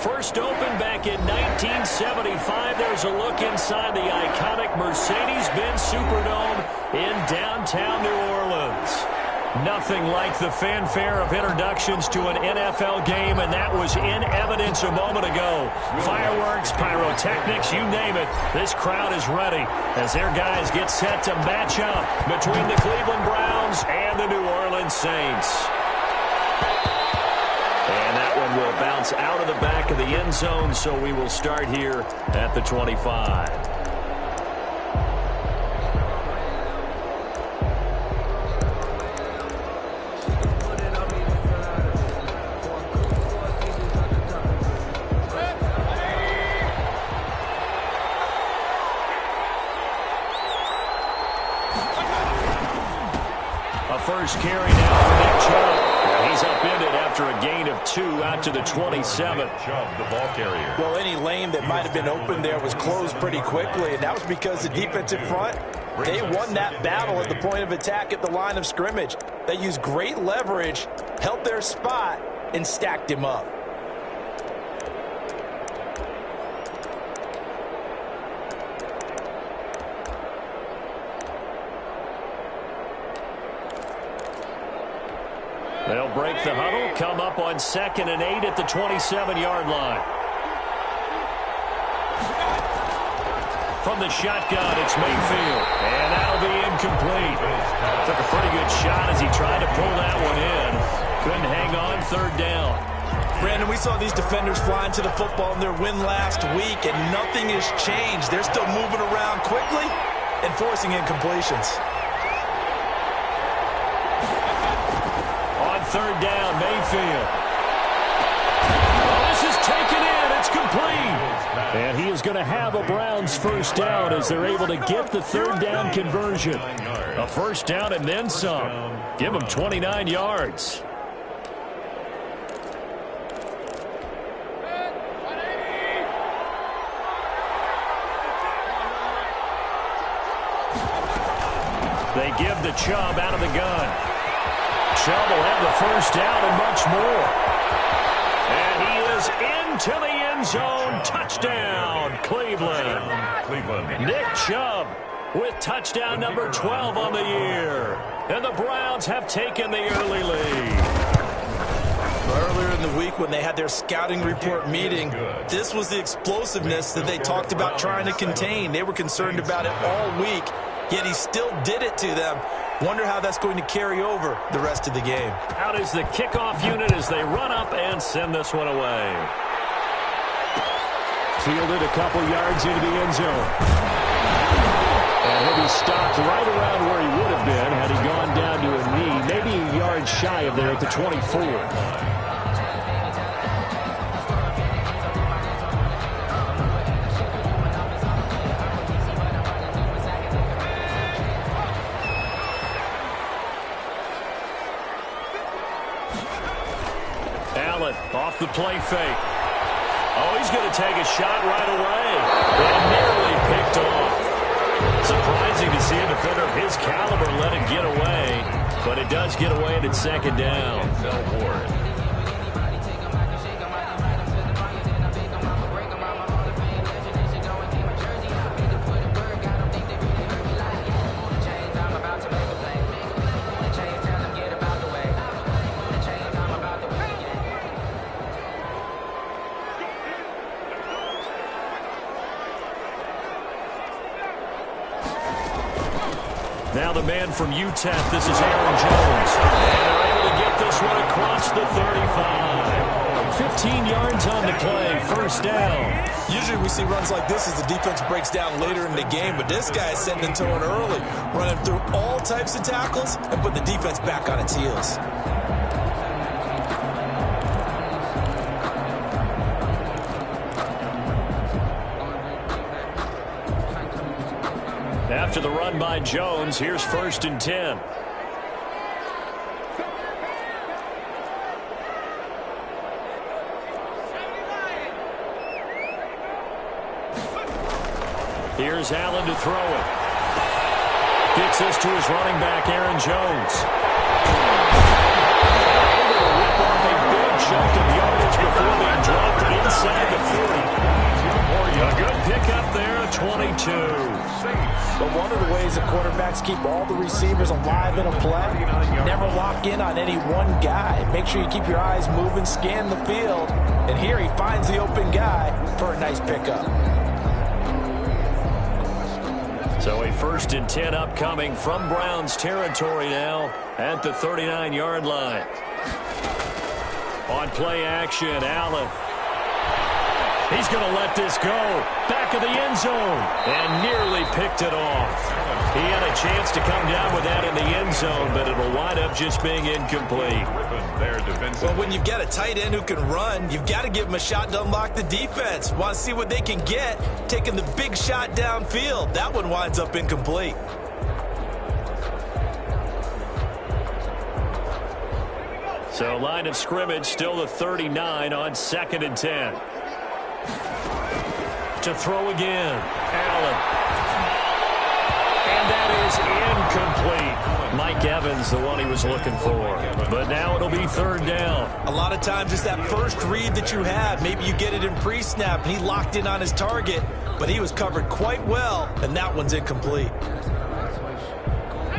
First opened back in 1975. There's a look inside the iconic Mercedes-Benz Superdome in downtown New Orleans. Nothing like the fanfare of introductions to an NFL game, and that was in evidence a moment ago. Fireworks, pyrotechnics, you name it. This crowd is ready as their guys get set to match up between the Cleveland Browns and the New Orleans Saints. And that one will bounce out of the back of the end zone, so we will start here at the 25. First carry now for Nick Chubb. He's upended after a gain of 2 out to the 27. Chubb, the ball carrier. Well, any lane that might have been open there was closed pretty quickly, and that was because the defensive front, they won that battle at the point of attack at the line of scrimmage. They used great leverage, held their spot, and stacked him up. They'll break the huddle, come up on 2nd and 8 at the 27-yard line. From the shotgun, it's Mayfield, and that'll be incomplete. Took a pretty good shot as he tried to pull that one in. Couldn't hang on, 3rd down. Brandon, we saw these defenders flying to the football in their win last week, and nothing has changed. They're still moving around quickly and forcing incompletions. 3rd down, Mayfield. Oh, this is taken in. It's complete. And he is going to have a Browns first down as they're able to get the 3rd down conversion. A first down and then some. Give him 29 yards. They give the Chubb out of the gun. Chubb will have the first down and much more. And he is into the end zone. Touchdown, Cleveland. Nick Chubb with touchdown number 12 on the year. And the Browns have taken the early lead. Earlier in the week when they had their scouting report meeting, this was the explosiveness that they talked about trying to contain. They were concerned about it all week, yet he still did it to them. Wonder how that's going to carry over the rest of the game. Out is the kickoff unit as they run up and send this one away. Fielded a couple yards into the end zone. And he'll be stopped right around where he would have been had he gone down to a knee, maybe a yard shy of there at the 24. Off the play fake. Oh, he's going to take a shot right away. And nearly picked off. Surprising to see a defender of his caliber let it get away. But it does get away at 2nd down. Now the man from UTEP, this is Aaron Jones. And they're able to get this one across the 35. 15 yards on the play, first down. Usually we see runs like this as the defense breaks down later in the game, but this guy is setting the tone early, running through all types of tackles and put the defense back on its heels. After the run by Jones, here's 1st and 10. Here's Allen to throw it. Gets this to his running back, Aaron Jones. Able to rip off a big chunk of yardage before being dropped inside the 40. A good pickup there, a 22. But one of the ways the quarterbacks keep all the receivers alive in a play, never lock in on any one guy. Make sure you keep your eyes moving, scan the field. And here he finds the open guy for a nice pickup. So a 1st and 10 upcoming from Browns territory now at the 39-yard line. On play action, Allen. He's going to let this go. Back of the end zone. And nearly picked it off. He had a chance to come down with that in the end zone, but it'll wind up just being incomplete. Well, when you've got a tight end who can run, you've got to give him a shot to unlock the defense. Want to see what they can get, taking the big shot downfield. That one winds up incomplete. So line of scrimmage still the 39 on 2nd and 10. To throw again, Allen. And that is incomplete. Mike Evans, the one he was looking for. But now it'll be 3rd down. A lot of times it's that first read that you have. Maybe you get it in pre-snap, and he locked in on his target, but he was covered quite well, and that one's incomplete.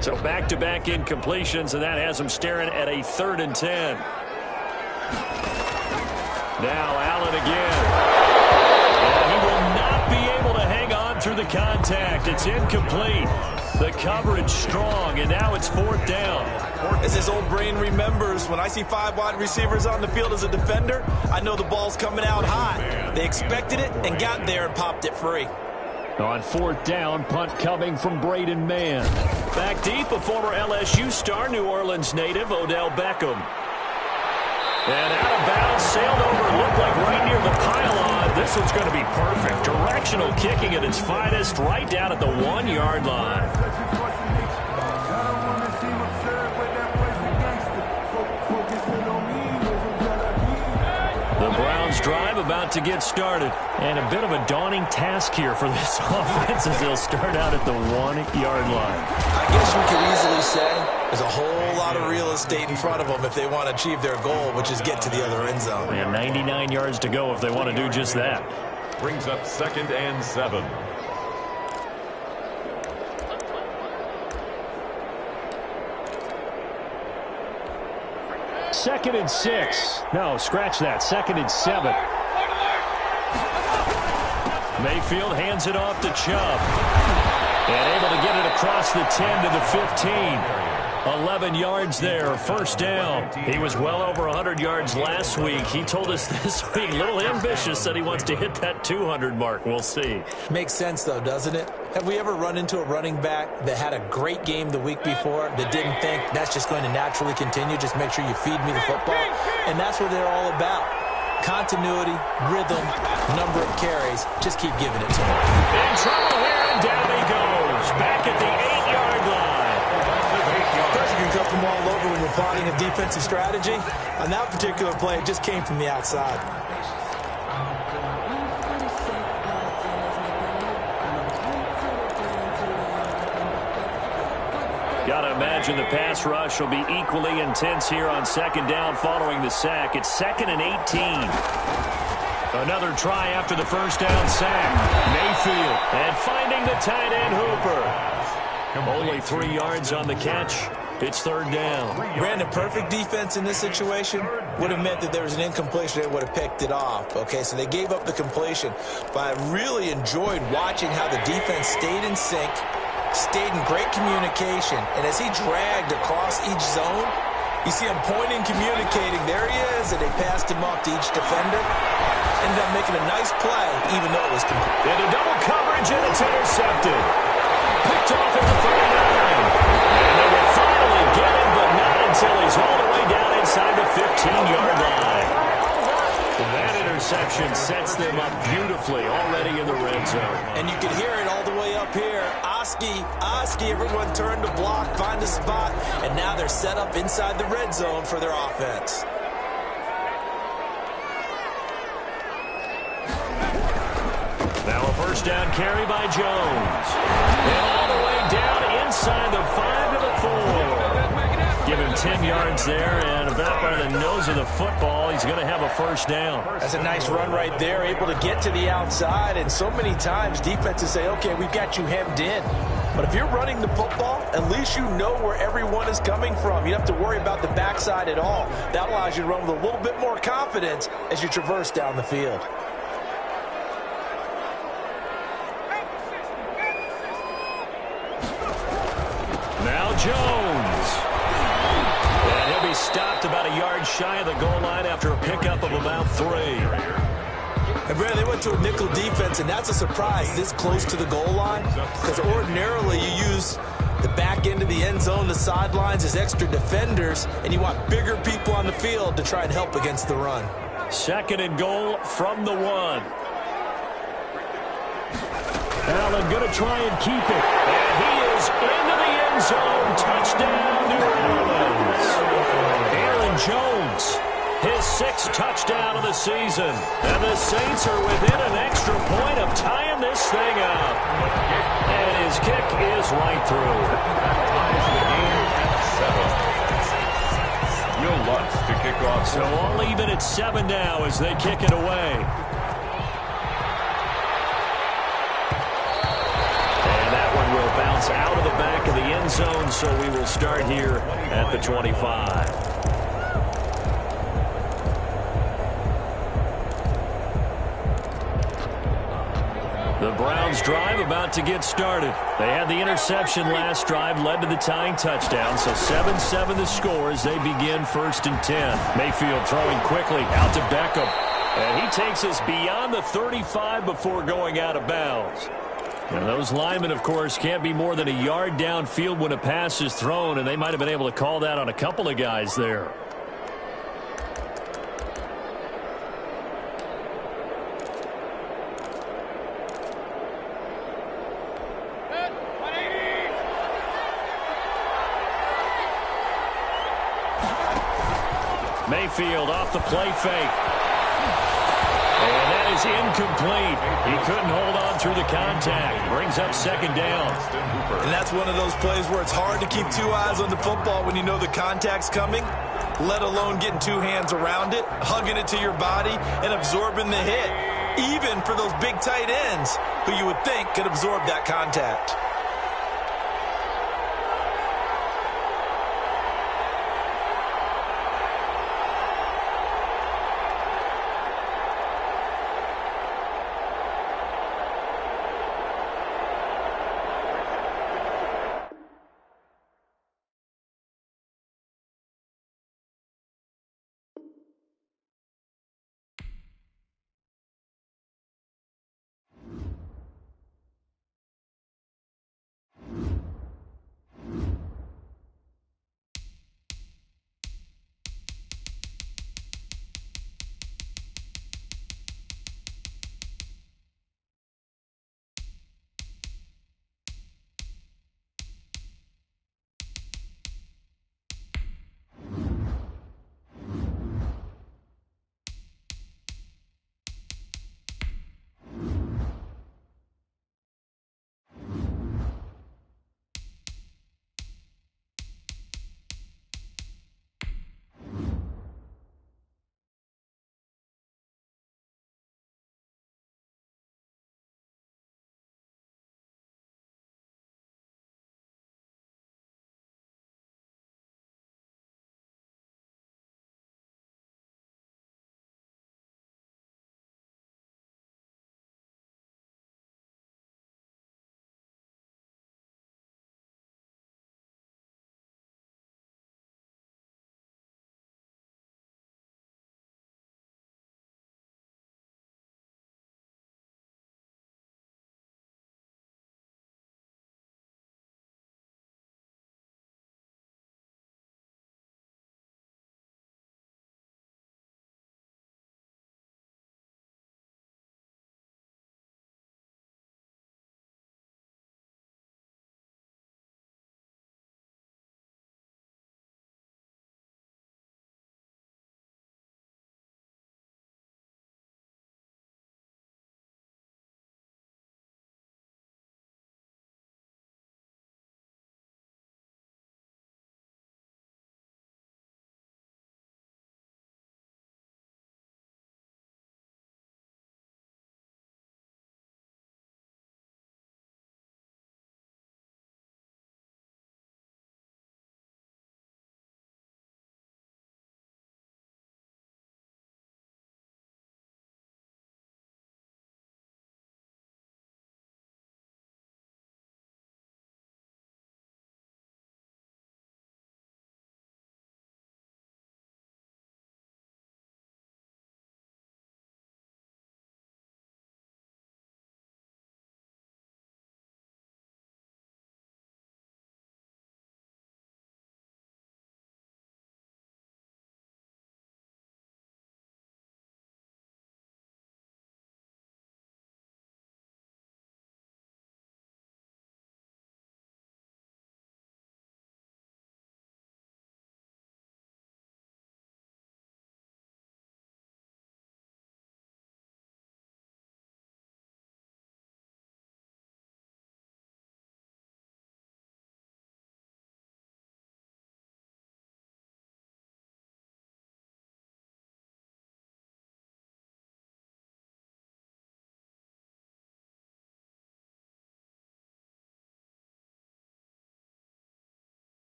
So back-to-back incompletions, and that has him staring at a 3rd and 10. Now Allen again. Through the contact. It's incomplete. The coverage strong, and now it's 4th down. As his old brain remembers, when I see 5 wide receivers on the field as a defender, I know the ball's coming out high. They expected it and got there and popped it free. On 4th down, punt coming from Braden Mann. Back deep, a former LSU star, New Orleans native, Odell Beckham. And out of bounds, sailed over, looked like right near the pylon. This one's going to be perfect. Directional kicking at its finest, right down at the 1-yard line. The Browns drive about to get started. And a bit of a daunting task here for this offense as they'll start out at the 1-yard line. I guess we could easily say there's a whole lot of real estate in front of them if they want to achieve their goal, which is get to the other end zone. They have 99 yards to go if they want to do just that. Brings up 2nd and 7. Second and 6. No, scratch that. 2nd and 7. Mayfield hands it off to Chubb. And able to get it across the 10 to the 15. 11 yards there, 1st down. He was well over 100 yards last week. He told us this week, a little ambitious, said he wants to hit that 200 mark. We'll see. Makes sense, though, doesn't it? Have we ever run into a running back that had a great game the week before that didn't think that's just going to naturally continue? Just make sure you feed me the football. And that's what they're all about. Continuity, rhythm, number of carries. Just keep giving it to him. In trouble here, and down he goes. Back at the 8-yard line. Pressure can come from all over when you're plotting a defensive strategy. On that particular play, it just came from the outside. Got to imagine the pass rush will be equally intense here on 2nd down following the sack. It's 2nd and 18. Another try after the 1st down sack. Mayfield and finding the tight end Hooper. Only 3 yards on the catch. It's 3rd down. Brandon, perfect defense in this situation would have meant that there was an incompletion. They would have picked it off. Okay, so they gave up the completion. But I really enjoyed watching how the defense stayed in sync, stayed in great communication. And as he dragged across each zone, you see him pointing, communicating. There he is, and they passed him off to each defender. Ended up making a nice play, even though it was complete. Into double coverage, and it's intercepted. Picked off at the 39. And they will finally get him, but not until he's all the way down inside the 15-yard line. That interception sets them up beautifully already in the red zone. And you can hear it all the way up here. Oski, everyone turned to block, find a spot, and now they're set up inside the red zone for their offense. Now a 1st down carry by Jones. And all the way down inside the 5 to the 4. Give him 10 yards there, and about by the the nose of the football. He's going to have a first down. That's a nice run right there, able to get to the outside. And so many times defenses say, okay, we've got you hemmed in. But if you're running the football, at least you know where everyone is coming from. You don't have to worry about the backside at all. That allows you to run with a little bit more confidence as you traverse down the field. Now Jones. And he'll be stopped about a yard shy of the goal line after a pickup of about 3. And Brad, they went to a nickel defense, and that's a surprise this close to the goal line, because ordinarily you use the back end of the end zone, the sidelines as extra defenders, and you want bigger people on the field to try and help against the run. 2nd and goal from the 1. Allen going to try and keep it. And he is into the end zone. Touchdown, New Orleans. Aaron Jones, his 6th touchdown of the season. And the Saints are within an extra point of tying this thing up. And his kick is right through. Will Lutz to kick off. So all even at 7 now as they kick it away. Will bounce out of the back of the end zone, so we will start here at the 25. The Browns drive about to get started. They had the interception last drive, led to the tying touchdown, so 7-7 the score as they begin 1st and 10. Mayfield throwing quickly out to Beckham, and he takes us beyond the 35 before going out of bounds. And those linemen, of course, can't be more than a yard downfield when a pass is thrown, and they might have been able to call that on a couple of guys there. Mayfield off the play fake. And that is incomplete. He couldn't hold on through the contact. Brings up 2nd down. And that's one of those plays where it's hard to keep 2 eyes on the football when you know the contact's coming, let alone getting 2 hands around it, hugging it to your body, and absorbing the hit, even for those big tight ends who you would think could absorb that contact.